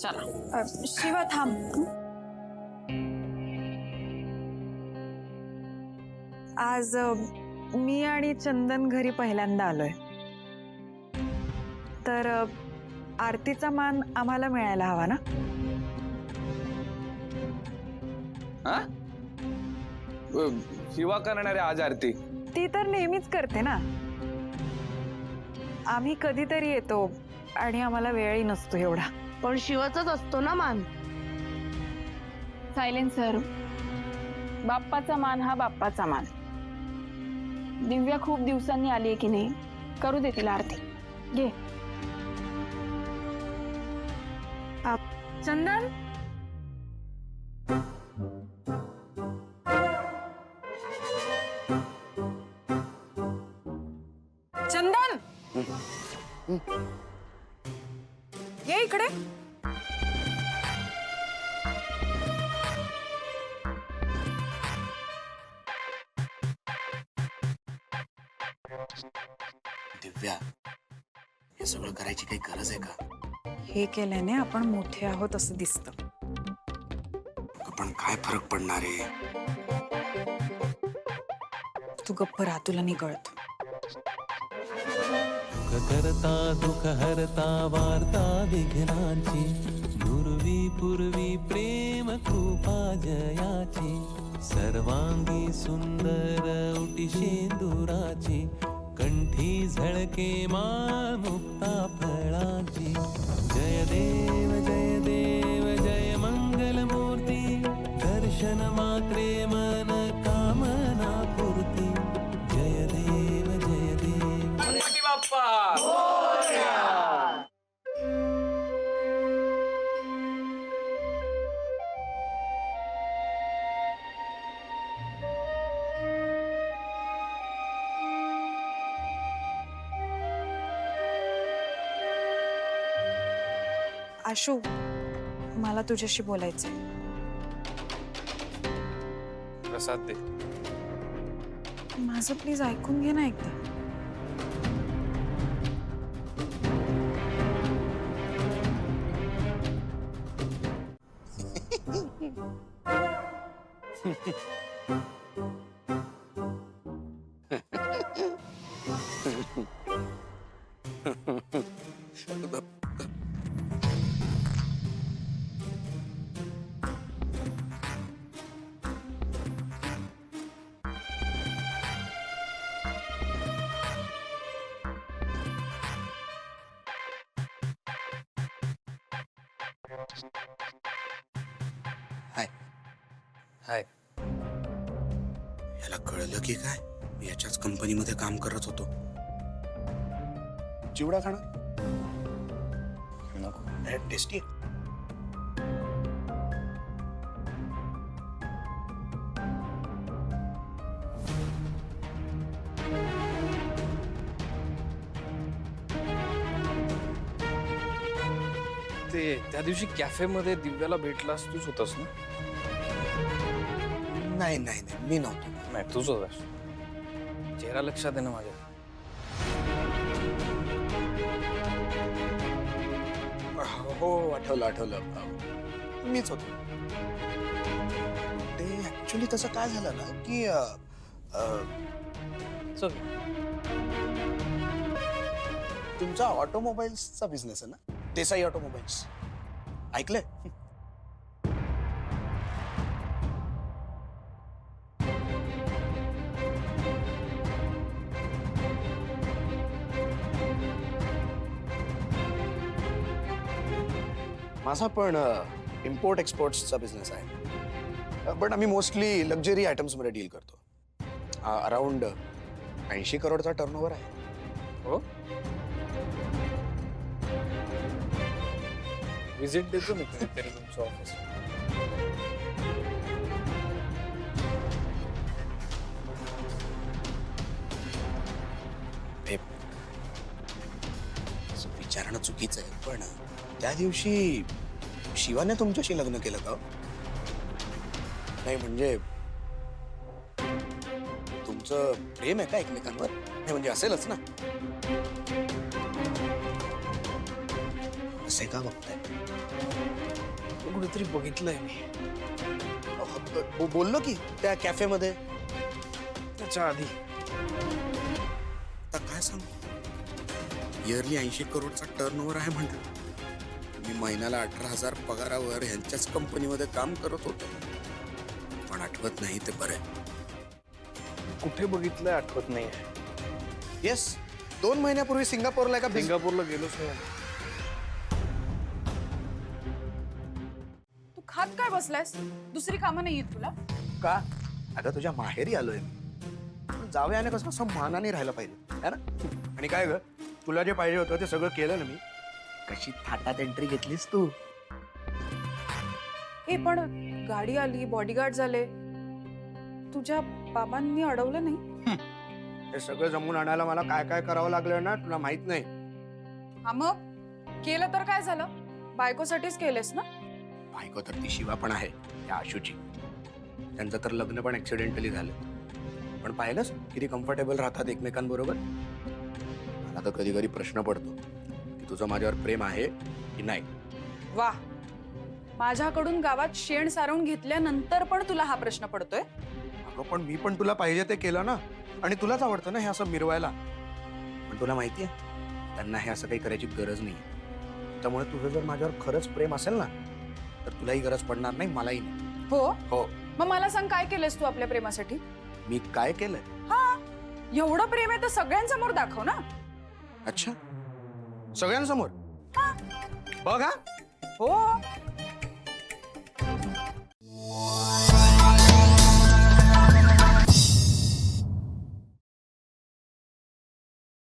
चला. शिवा थांब. आज मी आणि चंदन घरी पहिल्यांदा आलोय, तर आरतीचा मान आम्हाला मिळायला हवा ना. हा? शिवा करणारे आज आरती? ती तर नेहमीच करते ना. आम्ही कधीतरी येतो आणि आम्हाला वेळही नसतो एवढा. पण शिवाचाच असतो ना मान. सायलेन्सर. बाप्पाचा मान हा बाप्पाचा मान. दिव्या खूप दिवसांनी आली आहे की नाही, करू दे तिला आरती. घे. चंदन, चंदन, ये इकडे. दिव्या, हे सगळं करायची काही गरज आहे का? हे केल्याने आपण मोठे आहोत असं दिसतं. पण काय फरक पडणार आहे? तू गप्प राहा, तुला निगळत. करता दुःख हरता वार्ता विघ्नाची, पूर्वी पूर्वी प्रेम कृपा जयाची, सर्वांगी सुंदर उटी शेंदुराची, कंठी झळके माळ मुक्ता फळाची. जय देव जय देव जय मंगल मूर्ती, दर्शन मात्रे मन कामना पूर्ती. जय देव जय देव. गणपती बाप्पा. आशू, मला तुझ्याशी बोलायचंय. प्रसाद दे. माझं प्लीज ऐकून घे ना एकदा. हाय. हाय. याला कळलं की काय? मी याच्याच कंपनीमध्ये काम करत होतो. चिवडा खाणार? नको. टेस्टी आहे. ते त्या दिवशी कॅफे मध्ये दिव्याला भेटलास तूच होतास ना? नाही नाही नाही, मी नव्हतो. नाही, तूच होतास. चेहरा लक्षात आहे ना माझ्या. हो, आठवलं आठवलं. मीच होतो. ते ऍक्च्युली तसं काय झालं ना की चल. तुमचा ऑटोमोबाईल्सचा बिझनेस आहे ना, देसाई ऑटोमोबाईल्स, ऐकलंय? माझा पण इम्पोर्ट एक्सपोर्ट्सचा बिझनेस आहे, पण आम्ही मोस्टली लक्झरी आयटम्समध्ये डील करतो. अराउंड 80 करोडचा टर्नओव्हर आहे. हो, विजिट देतो मी कधीतरी तुमचं ऑफिस. विचारणं चुकीचं आहे, पण त्या दिवशी शिवाने तुमच्याशी लग्न केलं का? नाही म्हणजे तुमचं प्रेम आहे का एकमेकांवर? नाही म्हणजे असेलच ना. असे का बघताय? कुठेतरी बघितलंय मी बोललो की त्या कॅफेमध्ये. त्याच्या आधी. आता काय सांगू, इयरली 80 करोडचा टर्नओव्हर आहे म्हटलं. मी महिन्याला 18,000 पगारावर ह्यांच्याच कंपनीमध्ये काम करत होतो. पण आठवत नाही ते बरं. कुठे बघितलंय आठवत नाही. येस, 2 महिन्यापूर्वी सिंगापूरला एका सिंगापूरला गेलोच नाही. तू खात काय बसलायस? दुसरी कामं नाही आहेत तुला? का? अगं तुझ्या माहेरी आलोय मी. जावयाने कसं असं मानाने राहायला पाहिजे है ना. आणि काय ग, तुला जे पाहिजे होतं ते सगळं केलं ना मी. कशी थाटात एंट्री घेतलीस तू. ए पण गाडी आली, बॉडीगार्ड झाले, तुझ्या बाबांनी अडवलं नाही? हे सगळं जमून आणायला मला काय काय करावं लागलं ना, तुला माहित नाही. हा मग केलं तर काय झालं? बायकोसाठीच केलेस ना? बायको तर ती शिवा पण आहे, त्या आशूची. त्यांचं तर लग्न पण ऍक्सिडेंटली झालं. पण पाहिलंस किती कम्फर्टेबल राहतात एकमेकांबरोबर. मला तर कधी कधी प्रश्न पडतो की तुझं माझ्यावर प्रेम आहे की नाही. वा, माझ्याकडून गावात शेण सारवून घेतल्यानंतर पण तुला हा प्रश्न पडतोय? अगं पण मी पण तुला पाहिजे ते केलं ना. आणि तुलाच आवडतं ना हे असं मिरवायला. पण तुला माहितीये, त्यांना हे असं काही करायची गरज नाही. त्यामुळे तुझं जर माझ्यावर खरंच प्रेम असेल ना, तर तुलाही गरज पडणार नाही, मलाही नाही. हो हो. मग मला सांग, काय केलंस तू आपल्या प्रेमासाठी? मी काय केलंय? हा, एवढं प्रेम आहे तर सगळ्यांसमोर दाखव ना. अच्छा, सगळ्यांसमोर? बघ हा. हो,